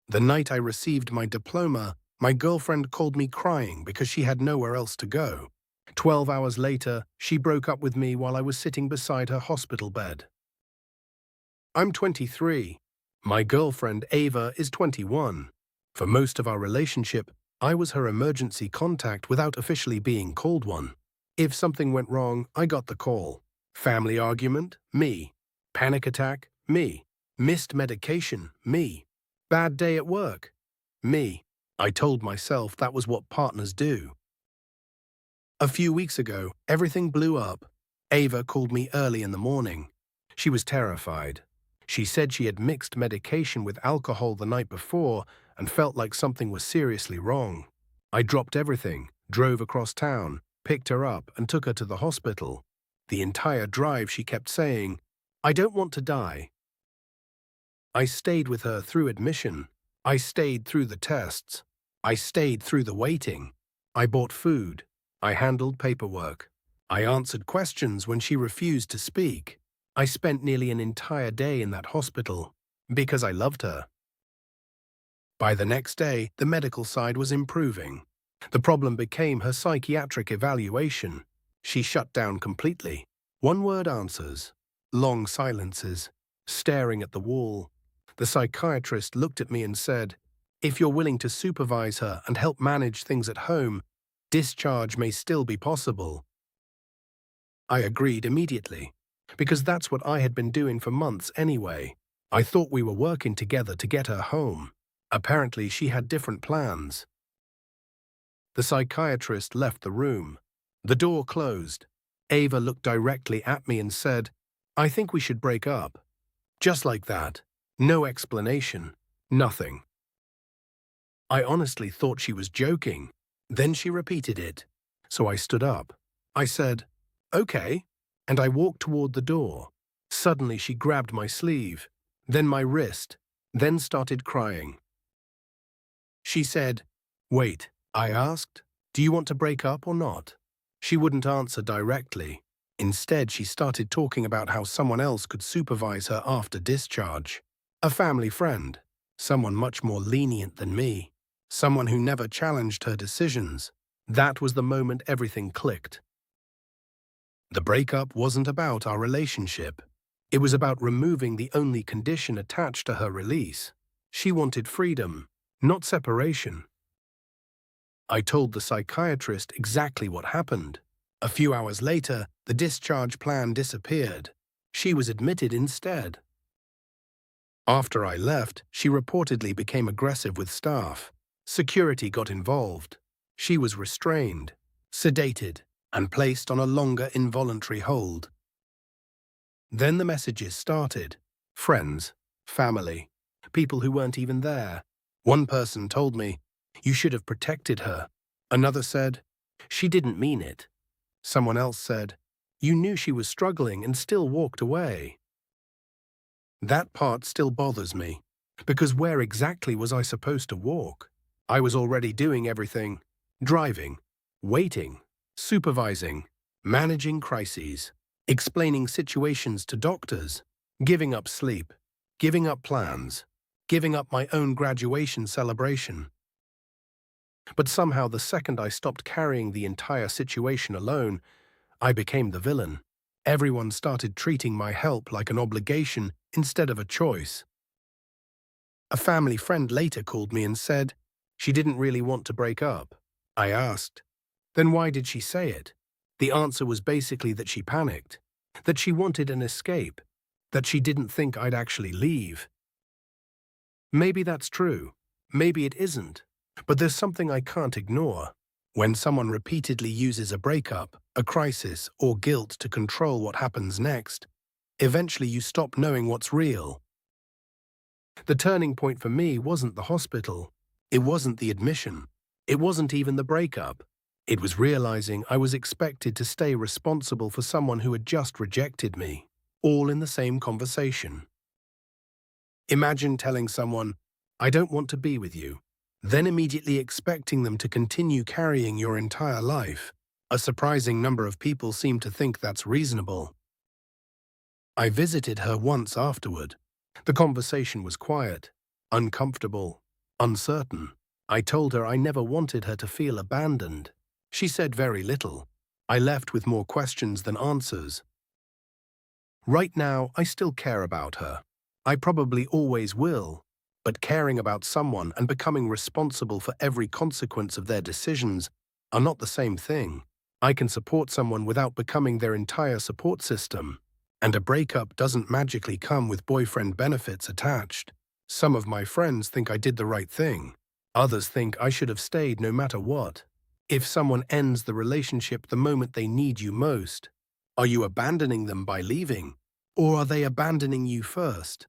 The night I received my diploma, my girlfriend called me crying because she had nowhere else to go. 12 hours later, she broke up with me while I was sitting beside her hospital bed. I'm 23. My girlfriend, Ava, is 21. For most of our relationship, I was her emergency contact without officially being called one. If something went wrong, I got the call. Family argument? Me. Panic attack? Me. Missed medication? Me. Bad day at work? Me. I told myself that was what partners do. A few weeks ago, everything blew up. Ava called me early in the morning. She was terrified. She said she had mixed medication with alcohol the night before and felt like something was seriously wrong. I dropped everything, drove across town, picked her up and took her to the hospital. The entire drive she kept saying, "I don't want to die." I stayed with her through admission. I stayed through the tests. I stayed through the waiting. I bought food. I handled paperwork. I answered questions when she refused to speak. I spent nearly an entire day in that hospital because I loved her. By the next day, the medical side was improving. The problem became her psychiatric evaluation. She shut down completely. One-word answers, long silences, staring at the wall. The psychiatrist looked at me and said, "If you're willing to supervise her and help manage things at home, discharge may still be possible." I agreed immediately, because that's what I had been doing for months anyway. I thought we were working together to get her home. Apparently, she had different plans. The psychiatrist left the room. The door closed. Ava looked directly at me and said, "I think we should break up." Just like that. No explanation. Nothing. I honestly thought she was joking. Then she repeated it. So I stood up. I said, "Okay," and I walked toward the door. Suddenly she grabbed my sleeve, then my wrist, then started crying. She said, "Wait," I asked, "do you want to break up or not?" She wouldn't answer directly. Instead, she started talking about how someone else could supervise her after discharge. A family friend, someone much more lenient than me, someone who never challenged her decisions. That was the moment everything clicked. The breakup wasn't about our relationship. It was about removing the only condition attached to her release. She wanted freedom, not separation. I told the psychiatrist exactly what happened. A few hours later, the discharge plan disappeared. She was admitted instead. After I left, she reportedly became aggressive with staff. Security got involved. She was restrained, sedated, and placed on a longer involuntary hold. Then the messages started. Friends, family, people who weren't even there. One person told me, "You should have protected her." Another said, "She didn't mean it." Someone else said, "You knew she was struggling and still walked away." That part still bothers me, because where exactly was I supposed to walk? I was already doing everything: driving, waiting, supervising, managing crises, explaining situations to doctors, giving up sleep, giving up plans, giving up my own graduation celebration. But somehow the second I stopped carrying the entire situation alone, I became the villain. Everyone started treating my help like an obligation instead of a choice. A family friend later called me and said she didn't really want to break up. I asked, "Then why did she say it?" The answer was basically that she panicked, that she wanted an escape, that she didn't think I'd actually leave. Maybe that's true. Maybe it isn't. But there's something I can't ignore. When someone repeatedly uses a breakup, a crisis, or guilt to control what happens next, eventually you stop knowing what's real. The turning point for me wasn't the hospital. It wasn't the admission. It wasn't even the breakup. It was realizing I was expected to stay responsible for someone who had just rejected me, all in the same conversation. Imagine telling someone, "I don't want to be with you," then immediately expecting them to continue carrying your entire life. A surprising number of people seem to think that's reasonable. I visited her once afterward. The conversation was quiet, uncomfortable. Uncertain. I told her I never wanted her to feel abandoned. She said very little. I left with more questions than answers. Right now, I still care about her. I probably always will. But caring about someone and becoming responsible for every consequence of their decisions are not the same thing. I can support someone without becoming their entire support system. And a breakup doesn't magically come with boyfriend benefits attached. Some of my friends think I did the right thing. Others think I should have stayed no matter what. If someone ends the relationship the moment they need you most, are you abandoning them by leaving? Or are they abandoning you first?